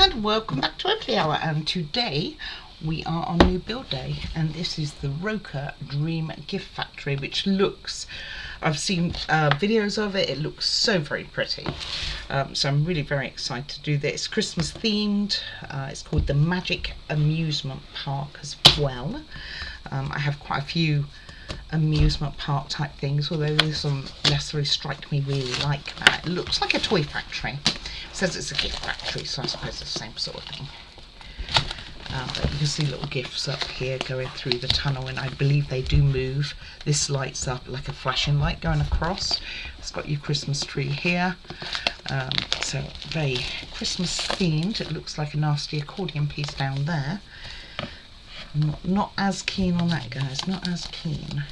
And welcome back to Oakley Hour, and today we are on new build day, and this is the Rokr Dream Gift Factory, which looks, I've seen videos of it, it looks so very pretty. So I'm really very excited to do this. Christmas themed. It's called the Magic Amusement Park as well. I have quite a few amusement park type things, although this one necessarily strike me really like that. It looks like a toy factory. It says it's a gift factory, so I suppose it's the same sort of thing. But you can see little gifts up here going through the tunnel, and I believe they do move. This lights up like a flashing light going across. It's got your Christmas tree here. So very Christmas themed. It looks like a nasty accordion piece down there. Not as keen on that, guys, not as keen.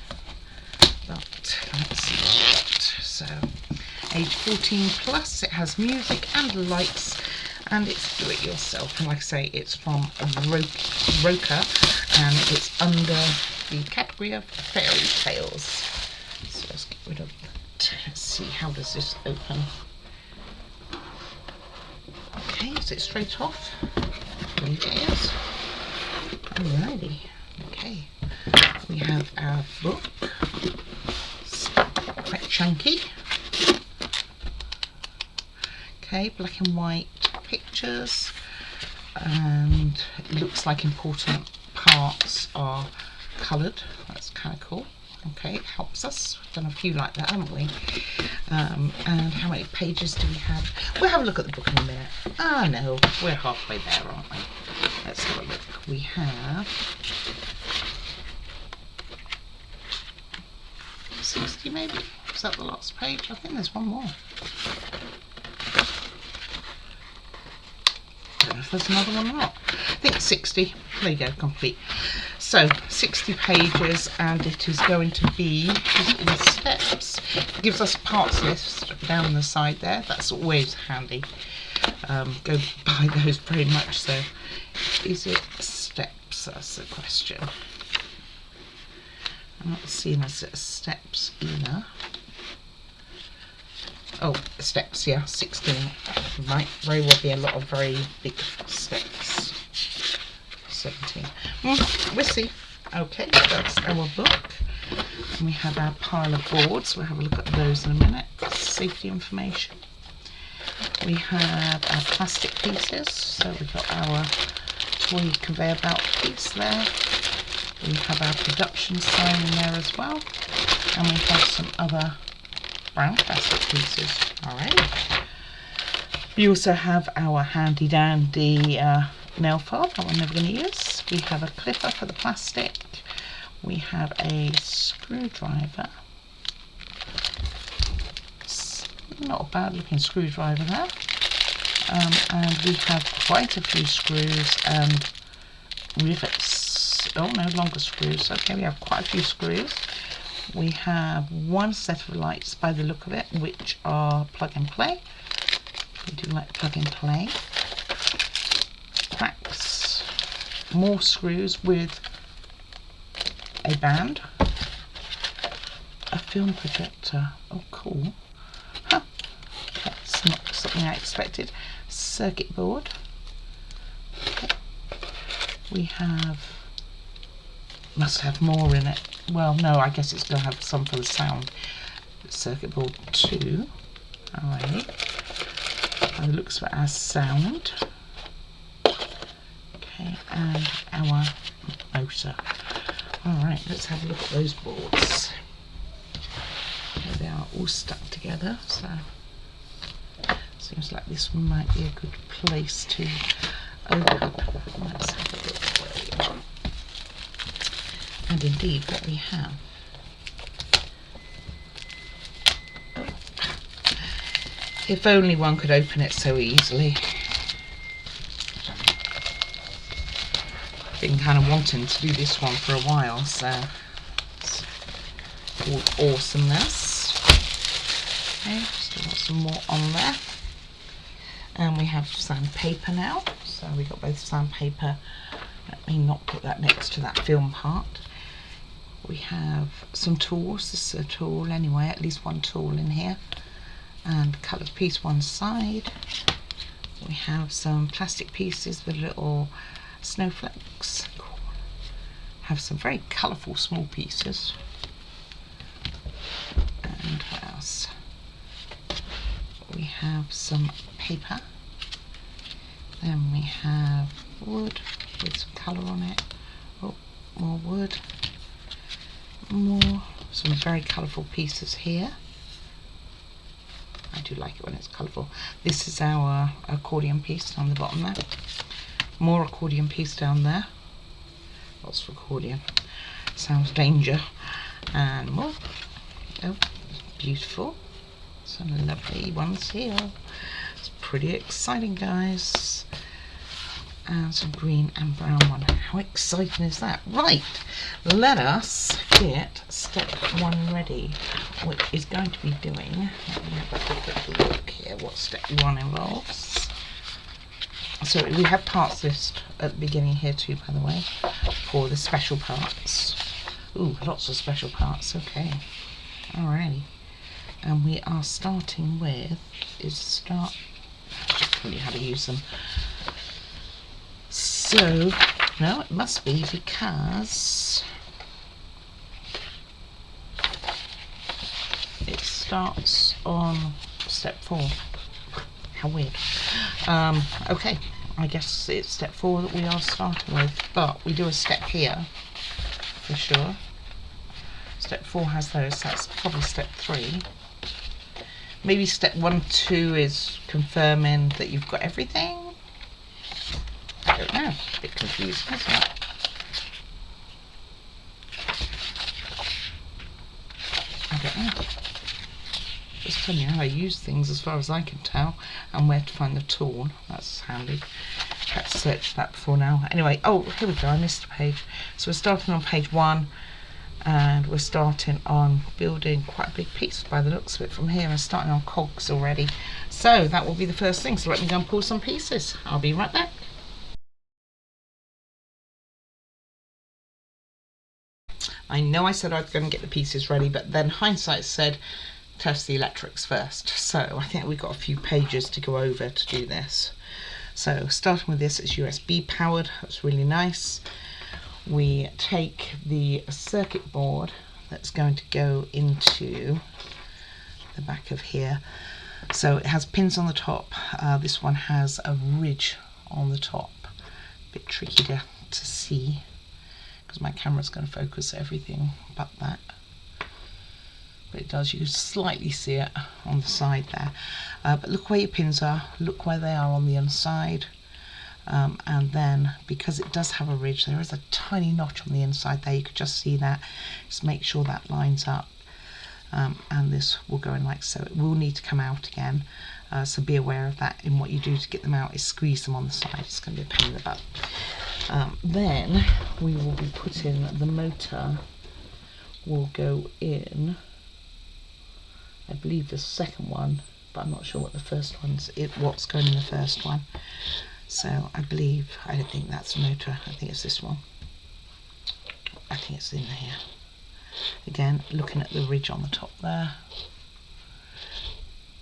But let's see what. So age 14 plus, it has music and lights, and it's do it yourself. And like I say, it's from Rokr, and it's under the category of fairy tales. So let's get rid of that. Let's see, how does this open? Okay, is it straight off? I believe it is. Alrighty, okay. We have our book. It's quite chunky. Okay, black and white pictures, and it looks like important parts are coloured. That's kind of cool. Okay, it helps us. We've done a few like that, haven't we? And how many pages do we have? We'll have a look at the book in a minute. Ah, no, we're halfway there, aren't we? Let's have a look. We have 60 maybe. Is that the last page? I think there's one more. I don't know if there's another one or not. I think 60. There you go, complete. So 60 pages, and it is going to be in steps. It gives us parts list down the side there. That's always handy. Go by those very much so. Is it steps? That's the question. I'm not seeing as steps either. Oh, steps, yeah, 16. Might very well be a lot of very big steps. 17. We'll see. Okay, that's our book. And we have our pile of boards. We'll have a look at those in a minute. Safety information. We have our plastic pieces. So we've got our toy conveyor belt piece there. We have our production sign in there as well. And we have some other brown plastic pieces. Alright. We also have our handy dandy nail file that we're never going to use. We have a clipper for the plastic. We have a screwdriver. It's not a bad looking screwdriver there. And we have quite a few screws and rivets. Oh, no longer screws. Okay, we have quite a few screws. We have one set of lights by the look of it, which are plug and play. We do like plug and play. Cracks. More screws with a band. A film projector. Oh, cool. Huh. That's not something I expected. Circuit board. Okay. We have, must have more in it. Well, no, I guess it's going to have some for the sound. Circuit board 2. Alright. By the looks of it, our sound. Okay, and our motor. Alright, let's have a look at those boards. Here they are, all stuck together, so seems like this one might be a good place to open. Let's have a look where we are. And indeed what we have. Oh. If only one could open it so easily. Been kind of wanting to do this one for a while, so it's all awesomeness. Okay, still got some more on there. And we have sandpaper now. So we got both sandpaper. Let me not put that next to that film part. We have some tools. This is a tool anyway, at least one tool in here. And coloured piece one side. We have some plastic pieces with little snowflakes. Have some very colourful small pieces. And what else? We have some paper. Then we have wood with some colour on it. Oh, more wood. Some very colourful pieces here. I do like it when it's colourful. This is our accordion piece on the bottom there. More accordion piece down there. Lots of accordion. Sounds danger. And more. Oh, beautiful. Some lovely ones here. It's pretty exciting, guys. And some green and brown one. How exciting is that? Right, let us get step 1 ready, which is going to be doing, let me have a quick look here what step 1 involves. So we have parts list at the beginning here too, by the way, for the special parts. Ooh, lots of special parts, okay. Alrighty. And we are starting with, I'll just tell you how to use them. So, no, it must be because it starts on step 4. How weird. Okay, I guess it's step 4 that we are starting with, but we do a step here for sure. Step 4 has those, so that's probably step 3. Maybe step 1, 2 is confirming that you've got everything. I don't know, a bit confused, isn't it? I don't know. Just telling you how I use things as far as I can tell, and where to find the tool. That's handy. Had to search that before now. Anyway, oh, here we go, I missed a page. So we're starting on page 1, and we're starting on building quite a big piece by the looks of it from here. We're starting on cogs already. So that will be the first thing. So let me go and pull some pieces. I'll be right back. I know I said I was going to get the pieces ready, but then hindsight said test the electrics first. So I think we've got a few pages to go over to do this. So starting with this, it's USB powered. That's really nice. We take the circuit board that's going to go into the back of here. So it has pins on the top. This one has a ridge on the top. A bit tricky to see, because my camera's going to focus everything but that. But it does, you can slightly see it on the side there. But look where your pins are, look where they are on the inside. And then, because it does have a ridge, there is a tiny notch on the inside there, you could just see that. Just make sure that lines up. And this will go in like so. It will need to come out again. So be aware of that in what you do to get them out, is squeeze them on the side. It's going to be a pain in the butt. Then we will be putting the motor will go in, I believe the second one, but I'm not sure what the first one's, what's going in the first one. So I don't think that's the motor, I think it's this one. I think it's in here. Again, looking at the ridge on the top there,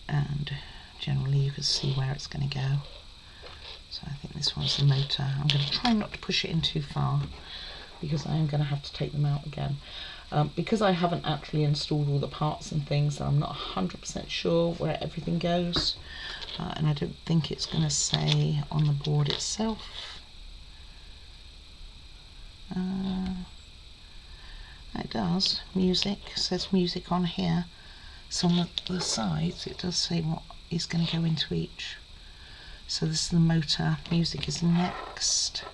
and generally you can see where it's going to go. So I think this one's the motor. I'm going to try not to push it in too far, because I am going to have to take them out again. Because I haven't actually installed all the parts and things, I'm not 100% sure where everything goes. And I don't think it's going to say on the board itself. It does. Music. It says music on here. So on the sides it does say what is going to go into each. So this is the motor. Music is next.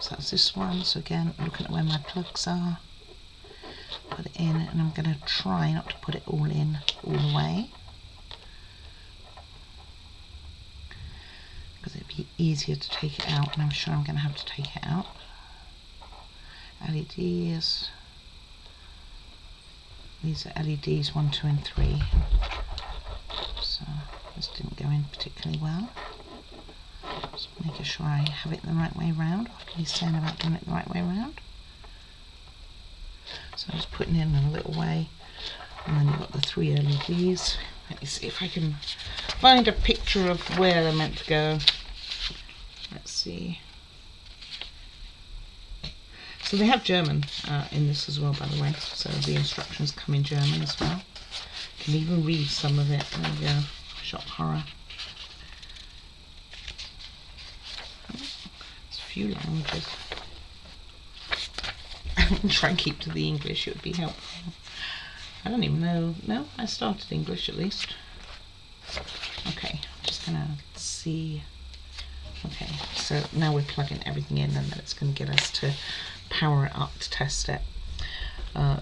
So that's this one. So again, looking at where my plugs are. Put it in, and I'm going to try not to put it all in all the way, because it'd be easier to take it out, and I'm sure I'm going to have to take it out. LEDs. These are LEDs 1, 2 and 3. So this didn't go in particularly well. Just making sure I have it the right way round. What can you say about doing it the right way round? So I'm just putting in a little way, and then you've got the 3 LEDs. Let me see if I can find a picture of where they're meant to go. Let's see. So they have German in this as well, by the way. So the instructions come in German as well. You can even read some of it. There we go. Shop horror. There's a few languages. Try and keep to the English, it would be helpful. I don't even know. No, I started English at least. Okay, I'm just gonna see. Okay, so now we're plugging everything in, and then it's going to get us to power it up to test it.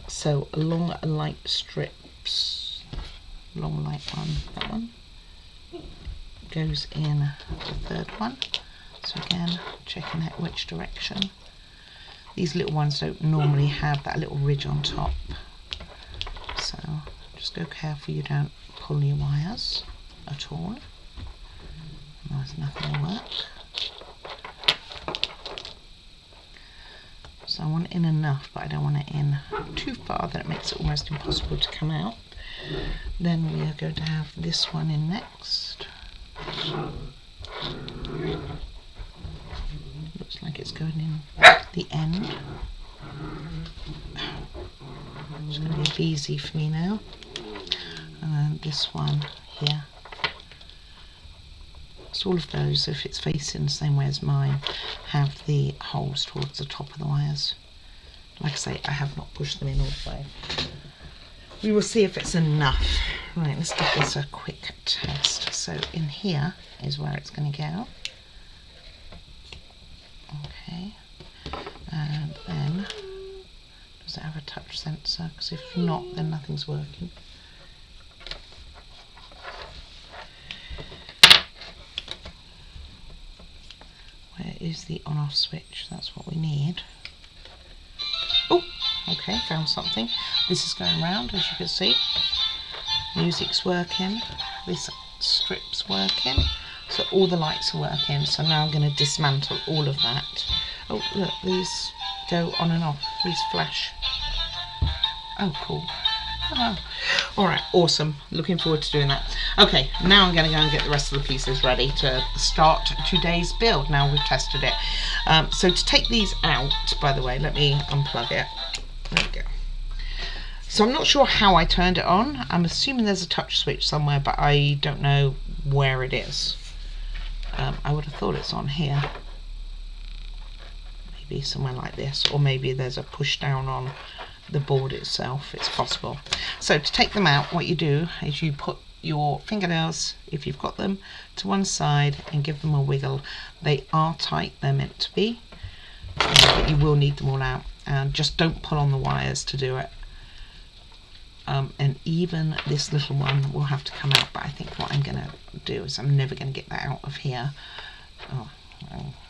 So long light strips, long light one, that one goes in the third one. So again, checking out which direction. These little ones don't normally have that little ridge on top, so just go careful you don't pull your wires at all. Otherwise nothing will work. So I want it in enough, but I don't want it in too far that it makes it almost impossible to come out. Then we are going to have this one in next. Looks like it's going in the end. It's going to be a bit easy for me now. And then this one here. So all of those, if it's facing the same way as mine, have the holes towards the top of the wires. Like I say, I have not pushed them in all the way. We will see if it's enough. Right, let's give this a quick test. So in here is where it's going to go. Okay, and then does it have a touch sensor? Because if not, then nothing's working. Where is the on-off switch? That's what we need. Oh, okay, found something. This is going round, as you can see. Music's working. This strip's working. So all the lights are working. So now I'm going to dismantle all of that. Oh, look, these go on and off. These flash. Oh, cool. Oh. Alright, awesome. Looking forward to doing that. Okay, now I'm going to go and get the rest of the pieces ready to start today's build. Now we've tested it. So to take these out, by the way, let me unplug it. There we go. So I'm not sure how I turned it on. I'm assuming there's a touch switch somewhere, but I don't know where it is. I would have thought it's on here. Maybe somewhere like this, or maybe there's a push down on the board itself. It's possible. So to take them out, what you do is you put your fingernails, if you've got them, to one side and give them a wiggle. They are tight, they're meant to be, but you will need them all out, and just don't pull on the wires to do it. And even this little one will have to come out, but I think what I'm going to do is I'm never going to get that out of here. Oh,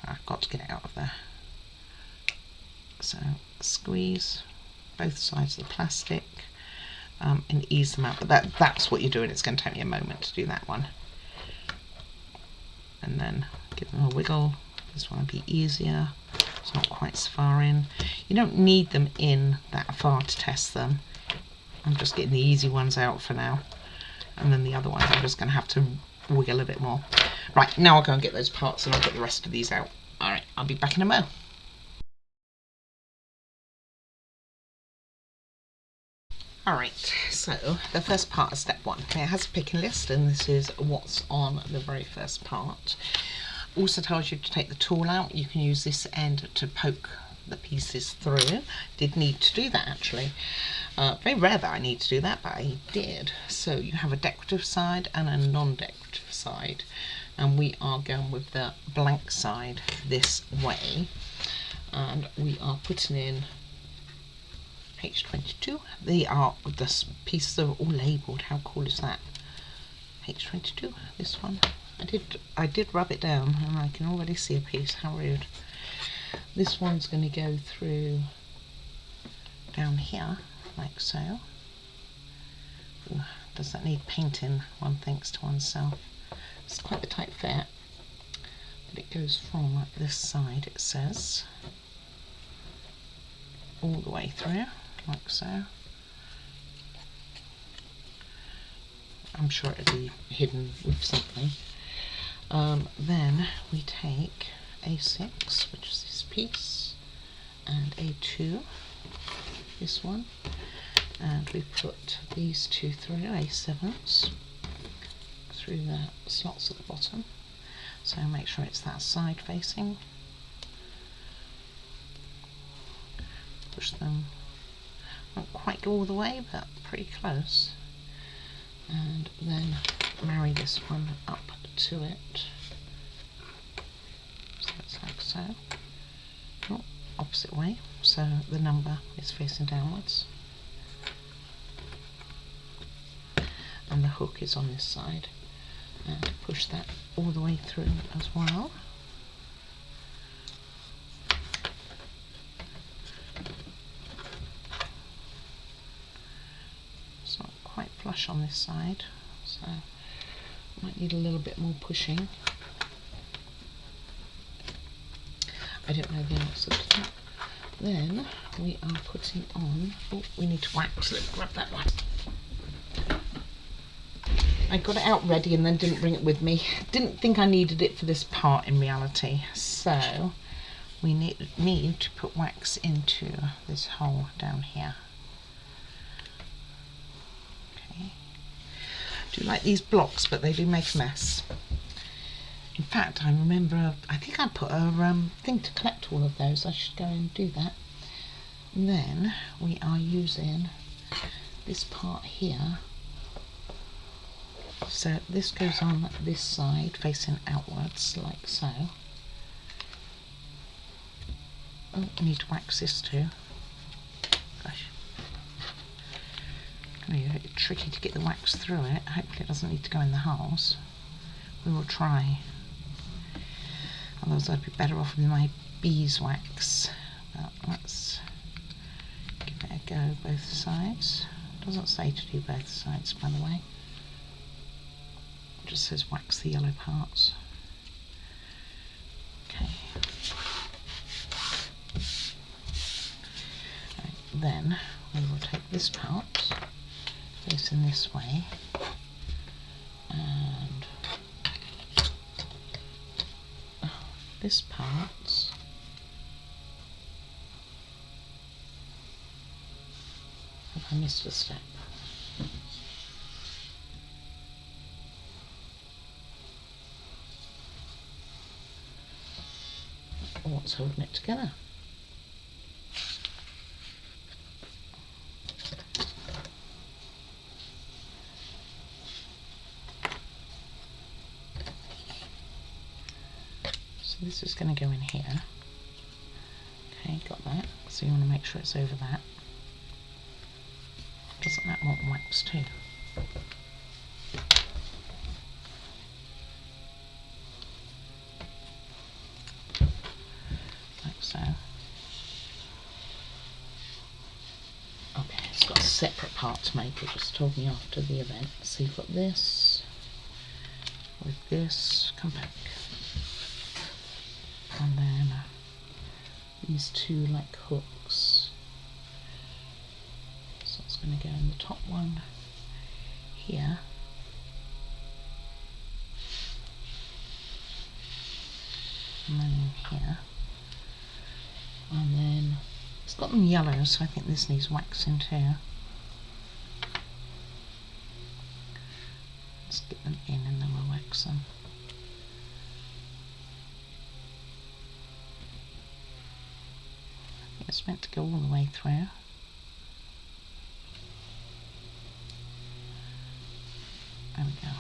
I've got to get it out of there. So squeeze both sides of the plastic and ease them out, but that's what you're doing. It's going to take me a moment to do that one, and then give them a wiggle. This one will be easier. It's not quite so far in. You don't need them in that far to test them. I'm just getting the easy ones out for now, and then the other ones I'm just going to have to wiggle a bit more. Right, now I'll go and get those parts and I'll get the rest of these out. Alright, I'll be back in a mo. Alright, so the first part is step one. It has a picking list, and this is what's on the very first part. Also tells you to take the tool out. You can use this end to poke the pieces through. Did need to do that actually. Very rare that I need to do that, but I did. So you have a decorative side and a non-decorative side, and we are going with the blank side this way, and we are putting in H22. The pieces are all labelled. How cool is that? H22, this one. I did rub it down and I can already see a piece. How rude. This one's going to go through down here like so. Ooh, does that need painting? One thinks to oneself. It's quite a tight fit, but it goes from this side, it says, all the way through like so. I'm sure it'll be hidden with something. Then we take A6, which is this piece, and A2, this one, and we put these two through A7s through the slots at the bottom, so make sure it's that side facing. Push them, not quite go all the way, but pretty close, and then marry this one up to it, so it's like so. Oh, opposite way, so the number is facing downwards, and the hook is on this side, and push that all the way through as well. It's not quite flush on this side, so might need a little bit more pushing. I don't know the answer to that. Then we are putting on, oh, we need to wax. Let's grab that one. I got it out ready and then didn't bring it with me. Didn't think I needed it for this part in reality. So we need to put wax into this hole down here. Okay. I do like these blocks, but they do make a mess. In fact, I remember, I think I put a thing to collect all of those. I should go and do that. And then we are using this part here. So this goes on this side, facing outwards, like so. Oh, I need to wax this too. Gosh. It's going to be a bit tricky to get the wax through it. Hopefully it doesn't need to go in the holes. We will try. Otherwise I'd be better off with my beeswax. But let's give it a go both sides. It doesn't say to do both sides, by the way. It just says wax the yellow parts. Okay. Right, then we will take this part, facing this way, and this part have I missed a step? What's holding it together? So this is going to go in here. Okay, got that. So you want to make sure it's over that. Doesn't that want wax too? So, okay, it's got a separate part to make. It just told me after the event. So you've got this with this, come back, and then these two like hooks. So it's going to go in the top one here. And then in here. And then it's got them yellow, so I think this needs waxing too. Let's get them in and then we'll wax them. I think it's meant to go all the way through. There we go.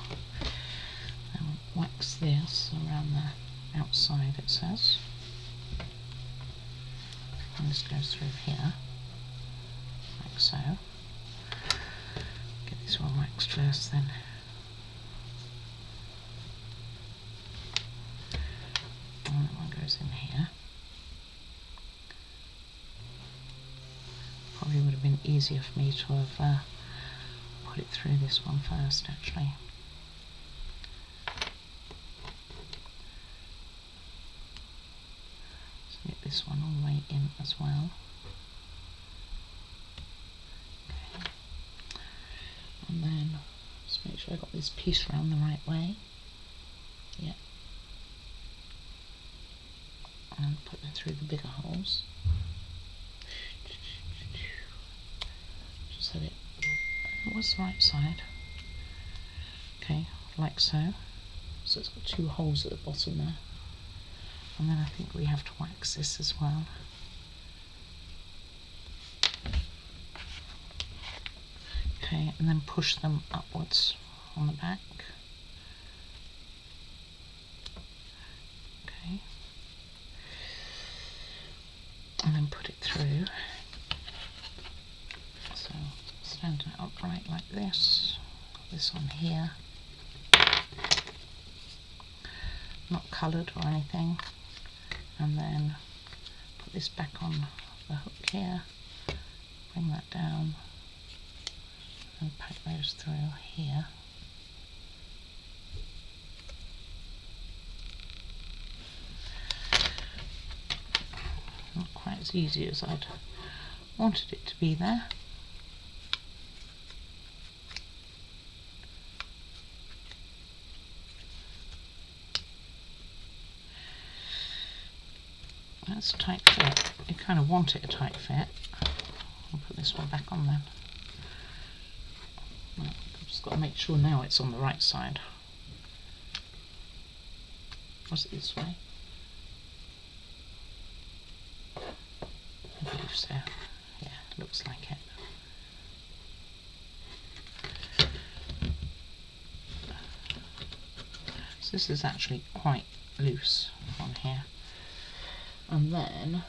And we'll wax this around the outside, it says. And this goes through here, like so. Get this one waxed first then. And that one goes in here. Probably would have been easier for me to have put it through this one first, actually. Get this one all the way in as well. Okay. And then just make sure I got this piece round the right way. Yeah. through the bigger holes. Just set it. What's the right side? Okay, like so. So it's got 2 holes at the bottom there. And then I think we have to wax this as well. Okay, and then push them upwards on the back. Okay. And then put it through. So stand it upright like this. This on here. Not coloured or anything. And then put this back on the hook here. Bring that down. And pack those through here. Not quite as easy as I'd wanted it to be there. That's a tight fit. You kind of want it a tight fit. I'll put this one back on then. I've just got to make sure now it's on the right side. Was it this way? I believe so. Yeah, looks like it. So this is actually quite loose on here. And then,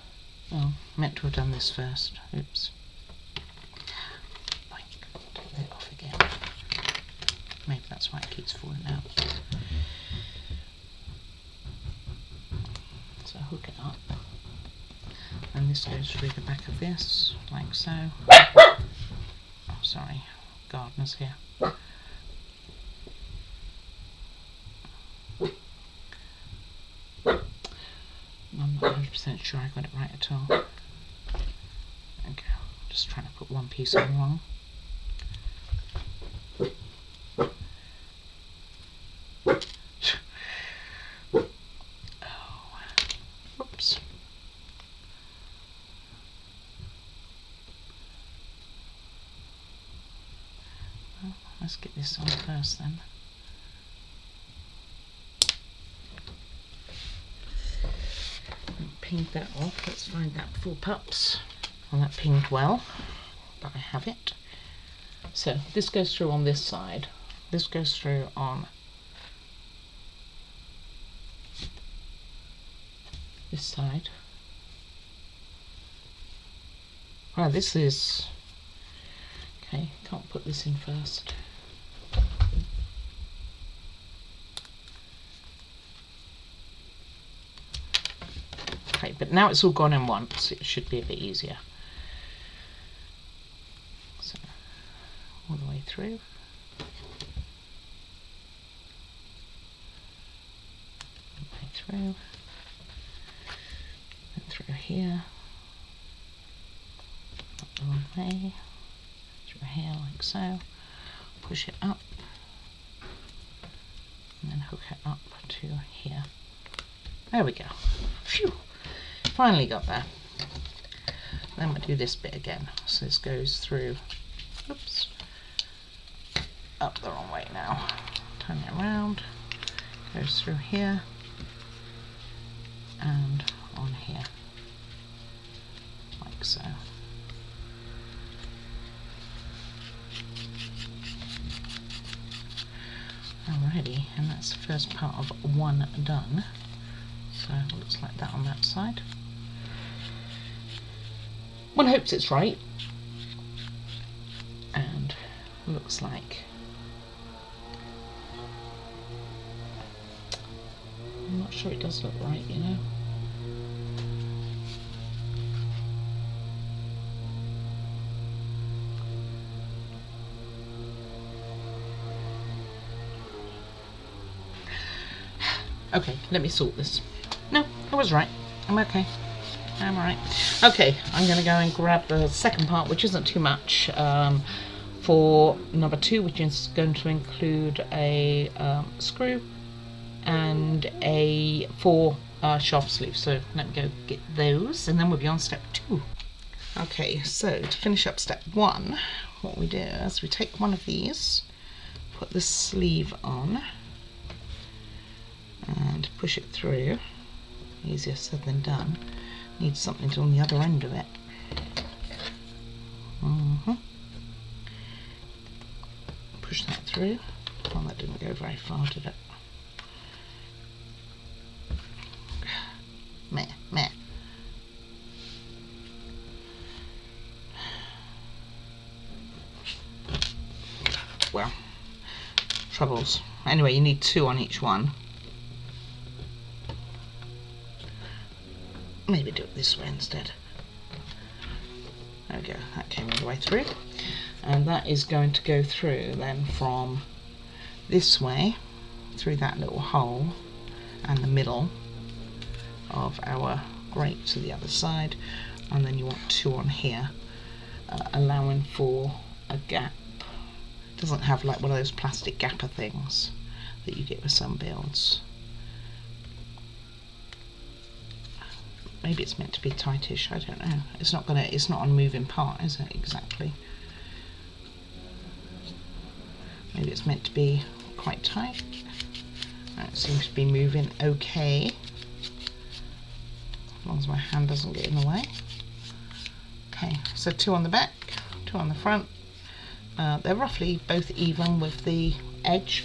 well, meant to have done this first. Oops. Take that off again. Maybe that's why it keeps falling out. So hook it up. And this goes through the back of this, like so. Oh, sorry, gardener's here. I'm not 100% sure I got it right at all. Okay, just trying to put one piece on wrong. Oh, whoops. Well, let's get this on first then. Pinged that off. Let's find that before pups. Well, that pinged well, but I have it. So this goes through on this side. This goes through on this side. Wow, this is okay. Can't put this in first. Okay, but now it's all gone in once, it should be a bit easier. So, all the way through. All the way through. And through here. Not the wrong way. Through here like so. Push it up. And then hook it up to here. There we go. Phew! Finally got there. Then we'll do this bit again. So this goes through, oops, up the wrong way now. Turn it around, goes through here and on here, like so. Alrighty, and that's the first part of one done. So it looks like that on that side. One hopes it's right, and looks like I'm not sure it does look right, you know. Okay, let me sort this. No, I was right. I'm okay. I'm alright. Okay, I'm going to go and grab the second part, which isn't too much, for number 2, which is going to include a screw and 4 shaft sleeves. So let me go get those, and then we'll be on step 2. Okay, so to finish up step 1, what we do is we take one of these, put the sleeve on, and push it through. Easier said than done. Need something on the other end of it. Push that through. Well, that didn't go very far, did it? Meh, meh. Well, troubles. Anyway, you need 2 on each one. Maybe do it this way instead. There we go, that came all the way through. And that is going to go through then from this way, through that little hole and the middle of our grate to the other side. And then you want 2 on here, allowing for a gap. It doesn't have like one of those plastic gapper things that you get with some builds. Maybe it's meant to be tightish, I don't know. It's not on a moving part, is it, exactly? Maybe it's meant to be quite tight. It seems to be moving okay. As long as my hand doesn't get in the way. Okay, so 2 on the back, 2 on the front. They're roughly both even with the edge.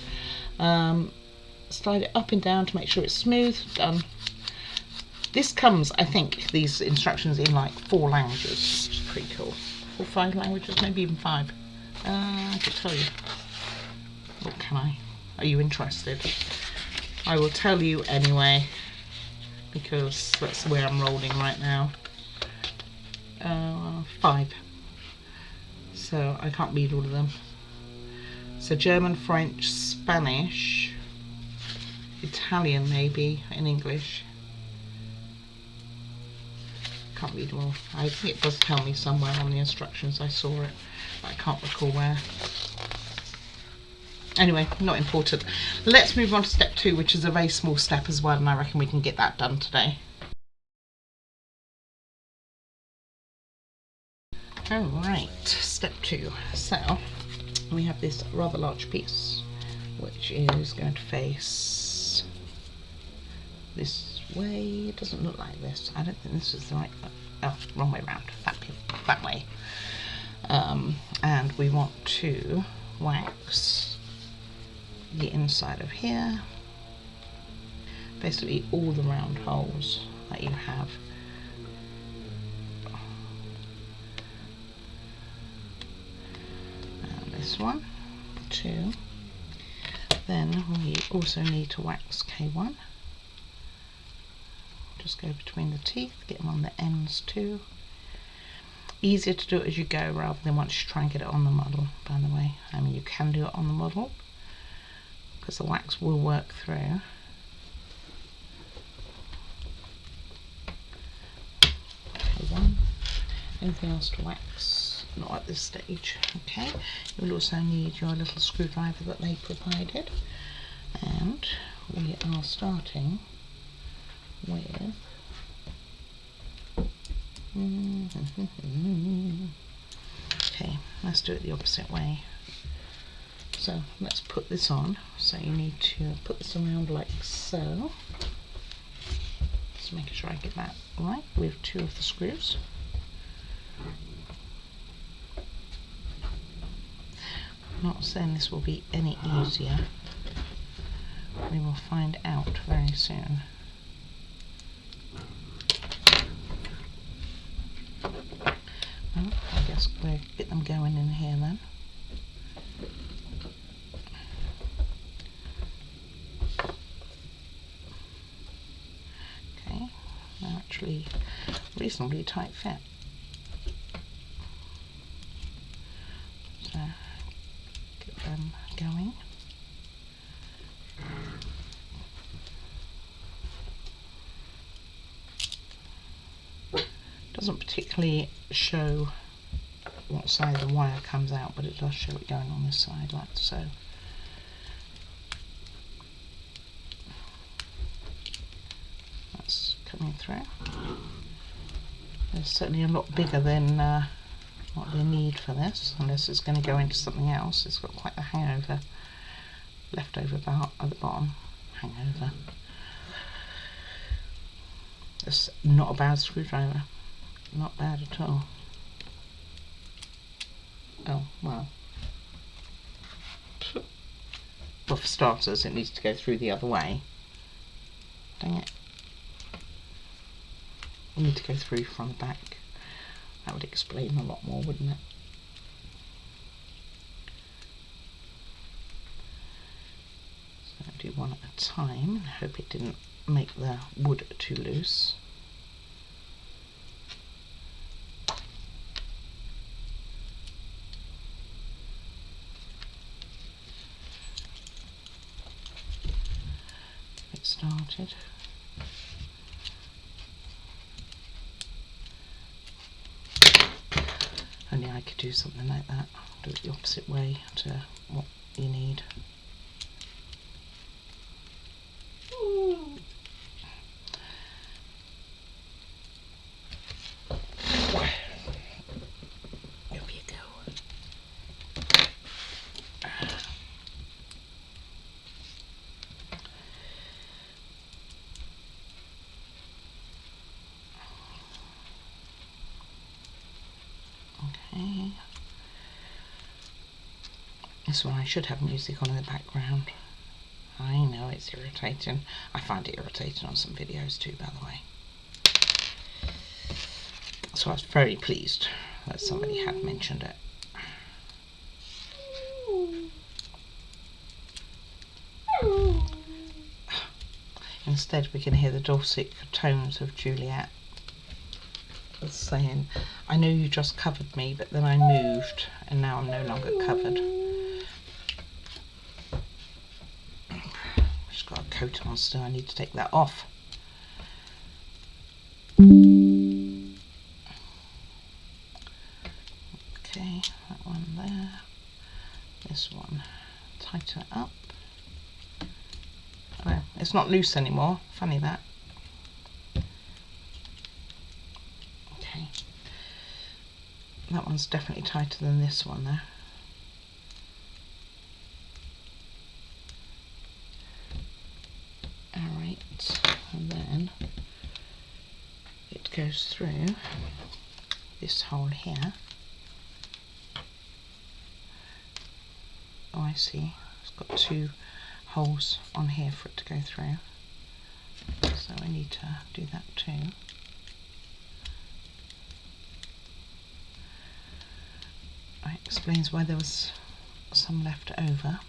Slide it up and down to make sure it's smooth. Done. This comes, I think, these instructions in like 4 languages, which is pretty cool. 4 or 5 languages, maybe even 5. I could tell you. What can I? Are you interested? I will tell you anyway, because that's the way I'm rolling right now. 5. So I can't read all of them. So German, French, Spanish, Italian maybe, and English. Can't read them all. I think it does tell me somewhere on the instructions. I saw it, but I can't recall where. Anyway, not important. Let's move on to step 2, which is a very small step as well, and I reckon we can get that done today. Alright, step 2. So we have this rather large piece, which is going to face this way. It doesn't look like this. I don't think this is the right, oh, wrong way around, that way. And we want to wax the inside of here, basically all the round holes that you have. And this one, 2. Then we also need to wax K1. Just go between the teeth, get them on the ends too. Easier to do it as you go rather than once you try and get it on the model, by the way. I mean, you can do it on the model because the wax will work through. K1. Anything else to wax? Not at this stage. Okay. You'll also need your little screwdriver that they provided. And we are starting with okay, let's do it the opposite way. So let's put this on. So you need to put this around like so. Just making sure I get that right with 2 of the screws. I'm not saying this will be any easier. We will find out very soon. Well, I guess we'll get them going in here then. Okay, they're actually reasonably tight fit. So get them going. Doesn't particularly show what side the wire comes out, but it does show it going on this side like so. That's coming through. They're certainly a lot bigger than what they need for this, unless it's going to go into something else. It's got quite a hangover, leftover bar at the bottom. Hangover. It's not a bad screwdriver. Not bad at all. Oh, well. Well, for starters, it needs to go through the other way. Dang it. We need to go through from the back. That would explain a lot more, wouldn't it? So I'll do one at a time. Hope it didn't make the wood too loose. Get started. Only I could do something like that. Do it the opposite way to what you need. Over you go. Okay. This one I should have music on in the background. I know it's irritating. I find it irritating on some videos too, by the way. So I was very pleased that somebody had mentioned it. Instead we can hear the dulcet tones of Juliet saying, "I know you just covered me, but then I moved and now I'm no longer covered." I've just got a coat on still, I need to take that off. Okay, that one there. This one, tighten it up. Oh, it's not loose anymore, funny that. Okay, that one's definitely tighter than this one there. Alright, and then it goes through this hole here. Oh, I see, it's got two holes on here for it to go through, so I need to do that too. That explains why there was some left over.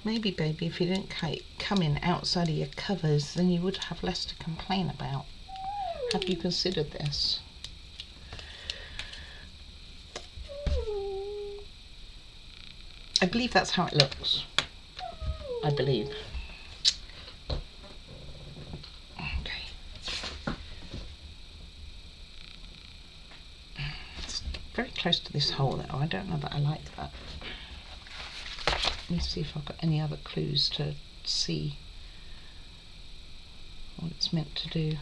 Maybe, baby, if you didn't come in outside of your covers, then you would have less to complain about. Have you considered this? I believe that's how it looks. I believe. Okay. It's very close to this hole though. I don't know that I like that. Let me see if I've got any other clues to see what it's meant to do.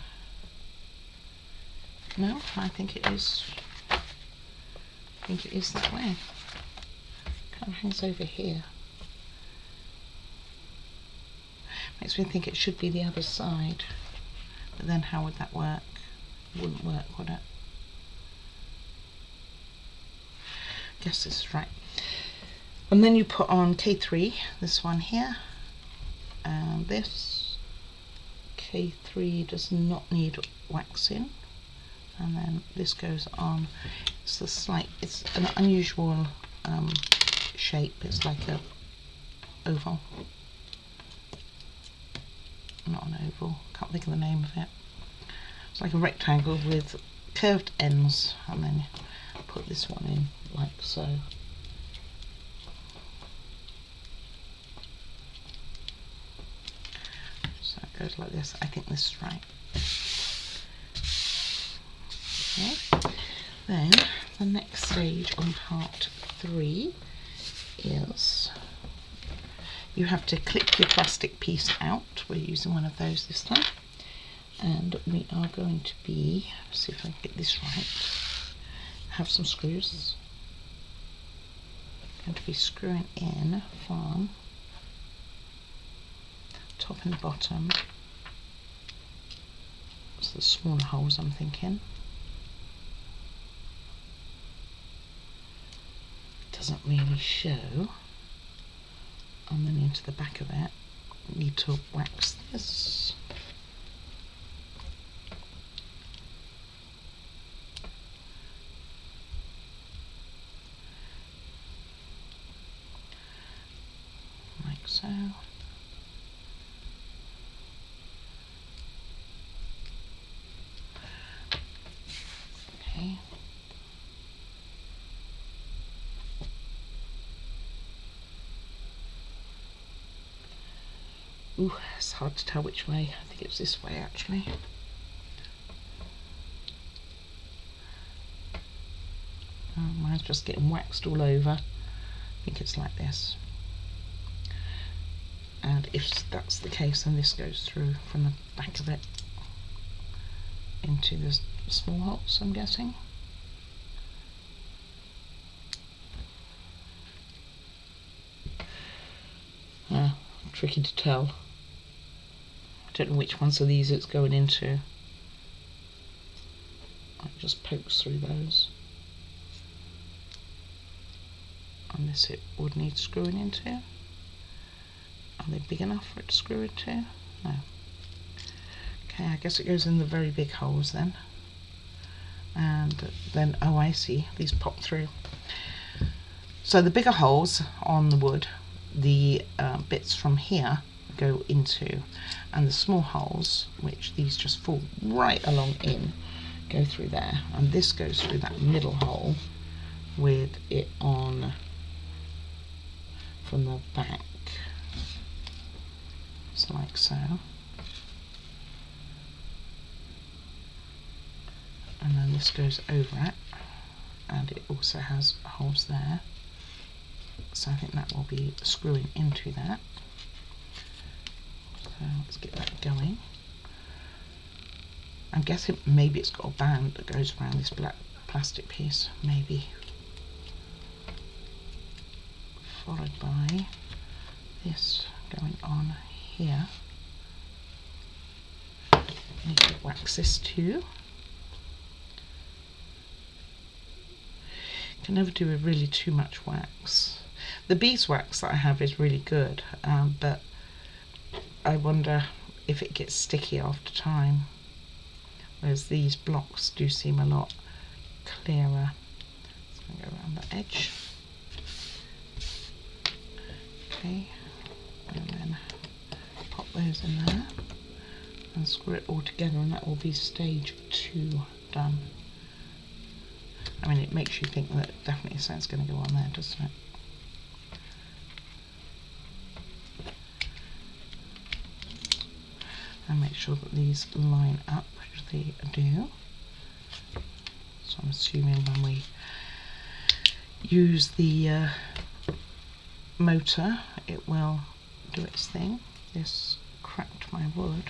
No, I think it is. I think it is that way. Kind of hangs over here. Makes me think it should be the other side. But then how would that work? It wouldn't work, would it? Guess this is right. And then you put on K3, this one here, and this. K3 does not need waxing. And then this goes on. It's an unusual shape. It's like a oval. Not an oval, can't think of the name of it. It's like a rectangle with curved ends, and then put this one in like so. So it goes like this. I think this is right. Okay. Then the next stage on part 3 is you have to clip your plastic piece out. We're using one of those this time. And we are going to be, see if I can get this right, have some screws. Going to be screwing in from top and bottom. It's the smaller holes I'm thinking. Doesn't really show. And then into the back of it, need to wax this. Like so. Okay. Ooh, it's hard to tell which way. I think it's this way actually. Oh, mine's just getting waxed all over. I think it's like this. And if that's the case, then this goes through from the back of it into the small holes, I'm guessing. Tricky to tell. I don't know which ones of these it's going into. It just pokes through those. And this it would need screwing into. Are they big enough for it to screw into? No. Okay, I guess it goes in the very big holes then. And then, oh I see, these pop through. So the bigger holes on the wood, the bits from here go into, and the small holes, which these just fall right along in, go through there, and this goes through that middle hole with it on from the back, so like so, and then this goes over it, and it also has holes there. So I think that will be screwing into that. So let's get that going. I'm guessing maybe it's got a band that goes around this black plastic piece, maybe. Followed by this going on here. Need to wax this too. Can never do with really too much wax. The beeswax that I have is really good, but I wonder if it gets sticky after time, whereas these blocks do seem a lot clearer. So I'm going to go around the edge. Okay, and then pop those in there and screw it all together, and that will be stage 2 done. I mean, it makes you think that definitely something's going to go on there, doesn't it? And make sure that these line up, which they do. So I'm assuming when we use the motor, it will do its thing. This cracked my wood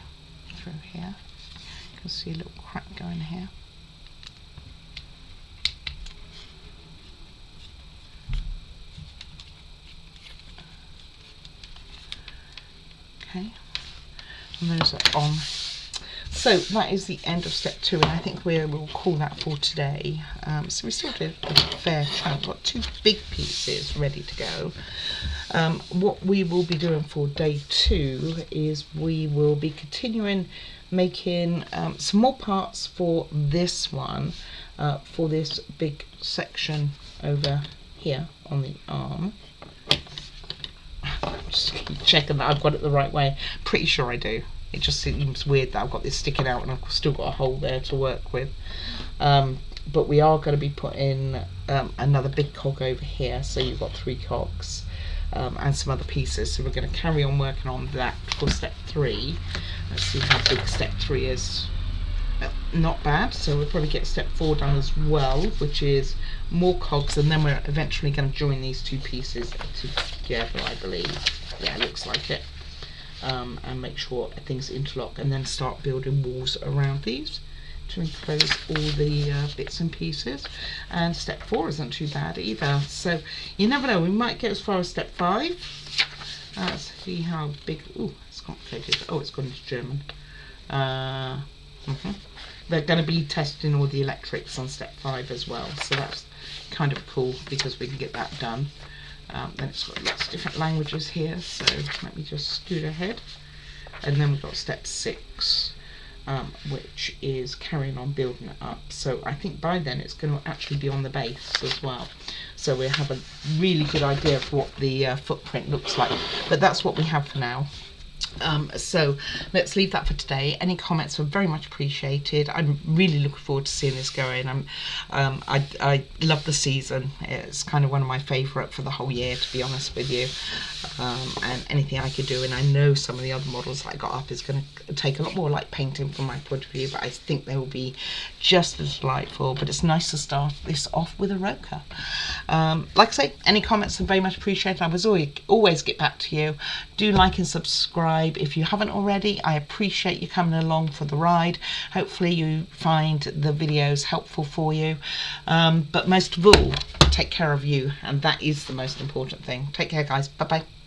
through here. You can see a little crack going here. Okay, and those are on. So that is the end of step 2, and I think we will call that for today. So we still did a fair chunk, got 2 big pieces ready to go. What we will be doing for day 2 is we will be continuing making some more parts for this one, for this big section over here on the arm. Just keep checking that I've got it the right way. Pretty sure I do. It just seems weird that I've got this sticking out and I've still got a hole there to work with. But we are going to be putting another big cog over here, so you've got 3 cogs and some other pieces. So we're going to carry on working on that for step 3. Let's see how big step 3 is. Not bad, so we'll probably get step 4 done as well, which is more cogs, and then we're eventually going to join these 2 pieces together, I believe. Yeah, it looks like it. And make sure things interlock, and then start building walls around these to enclose all the bits and pieces. And step 4 isn't too bad either, so you never know, we might get as far as step 5. Let's see how big. Oh, it's complicated. Oh, it's gone into German. They're going to be testing all the electrics on step 5 as well, so that's kind of cool because we can get that done. Then it's got lots of different languages here, so let me just scoot ahead. And then we've got step 6, which is carrying on building it up. So I think by then it's going to actually be on the base as well. So we have a really good idea of what the footprint looks like. But that's what we have for now. So let's leave that for today. Any comments are very much appreciated. I'm really looking forward to seeing this going. I love the season. It's kind of one of my favourite for the whole year, to be honest with you. And anything I could do, and I know some of the other models that I got up is going to take a lot more like painting from my point of view, but I think they will be just as delightful. But it's nice to start this off with a Rokr. Like I say, any comments are very much appreciated. I was always get back to you. Do like and subscribe if you haven't already. I appreciate you coming along for the ride. Hopefully you find the videos helpful for you. But most of all, take care of you, and that is the most important thing. Take care, guys. Bye bye.